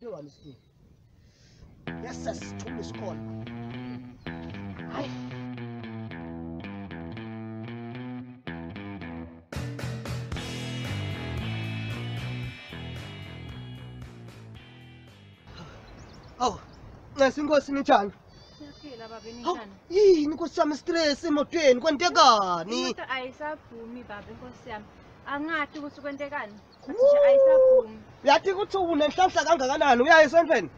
Honestly. Yes, took this call. Hi. Oh, ngasinkosi ninjani? Siyaphila baba Hawu, ninjani? yini Nkosi yami stress emotweni kwentekani? Imoto ayisaphumi baba Nkosi yami. Angathi ukuthi kwentekani. Nje ayisaphumi. Yathi ukuthi unenhlanhla kangakanani uyaye esonfeni?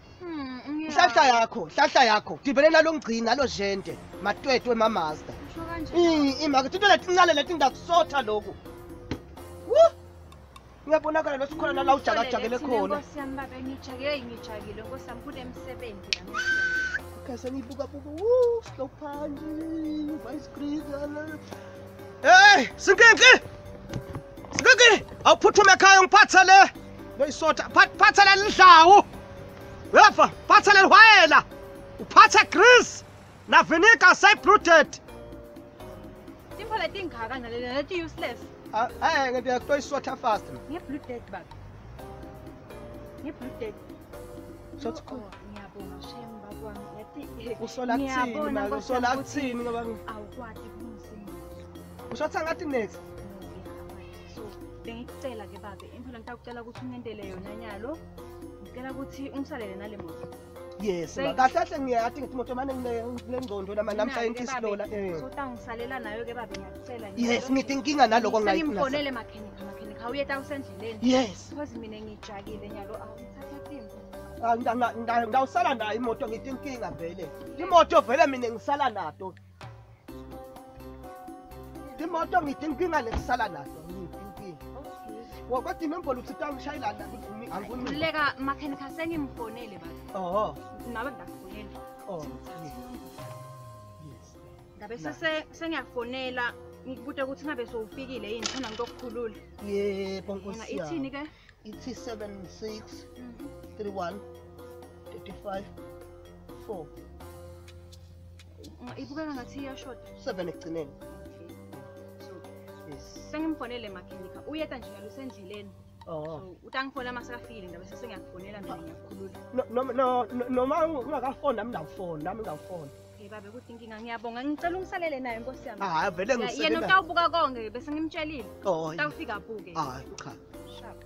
Inhlanhla yakho. Dibene nalongcini nalo jente. Matwetwe mamasta. Usho kanje. Imake into letincane leti ndakusotha lokho. Wu! Ngiyabonakala lo sikhona nala ujakajakele khona. Nkosi yami baba ngijakile Nkosi yami kunemsebenzi la. Kase nibuka slow punch, vice grizzle. Hey, Sinkinki! Awuphuthume ekhaya ngiphatha le. Loyisotha, phatha le ndlawu. Uyapha, phatha le hwayela. Uphatha grease na vinegar say-blooded. Timpo leti ngaka naleti useless. Ngiyakuyisotha fast. Ngiye-blooded baba. Ngiye-blooded. Shothi khona. Ngiyabonga shemba kwami. Yathi Usola kuthini manje? Usola kuthini ngoba awukwati kumsini. ushatha ngathi next. So, bengicela ke babe, impela ngicela ukuthi ungentele yona nyalo. Ngicela ukuthi ungisalele nale moto. Yes, kahle ngiyathi ngithi imoto manje ngilengcondo namhla intislola So tangisalela nayo ke babe ngiyacela. Yes, ngithi inkinga naloko ngimfonele mechanic awuyeta usendleleni. Yes. Because mina ngijakile nyalo awungithatha timbo. Ngawusala nayo imoto ngithi inkinga vele. Imoto vele mina ngisala nato. Imoto ngithi inkinga lesala nato ngithi inkinga. Wabathi inombolo uthi ngishayelana angifuni. Leka mechanic asengimfonele baba. Oh. Nawe ngiyakufonela. Oh. Ngabe sengiyafonela ngikubuta ukuthi ngabe sowufikile yini khona ngikukhulula. Yebo Nkosi yami. Ithini ke? Ithi 76 31 35 4. Ibukeka ngathi iyashota. 7 ekugcineni. So, Yes. sengimfonele mechanic. Uyeta nje ngalo sendleleni. Oh. So, utangifona masekafile ngabe sengiyakufonela mina ngiyakukhulula. Noma ungakafoni nami ngawufona. Babe kuthi inkinga ngiyabonga ngicela ungisalele naye Nkosi yami. Vele Yena utawubuka konke bese ngimtshelile. Oh. Utawufika buke. Hayi cha. Sharp.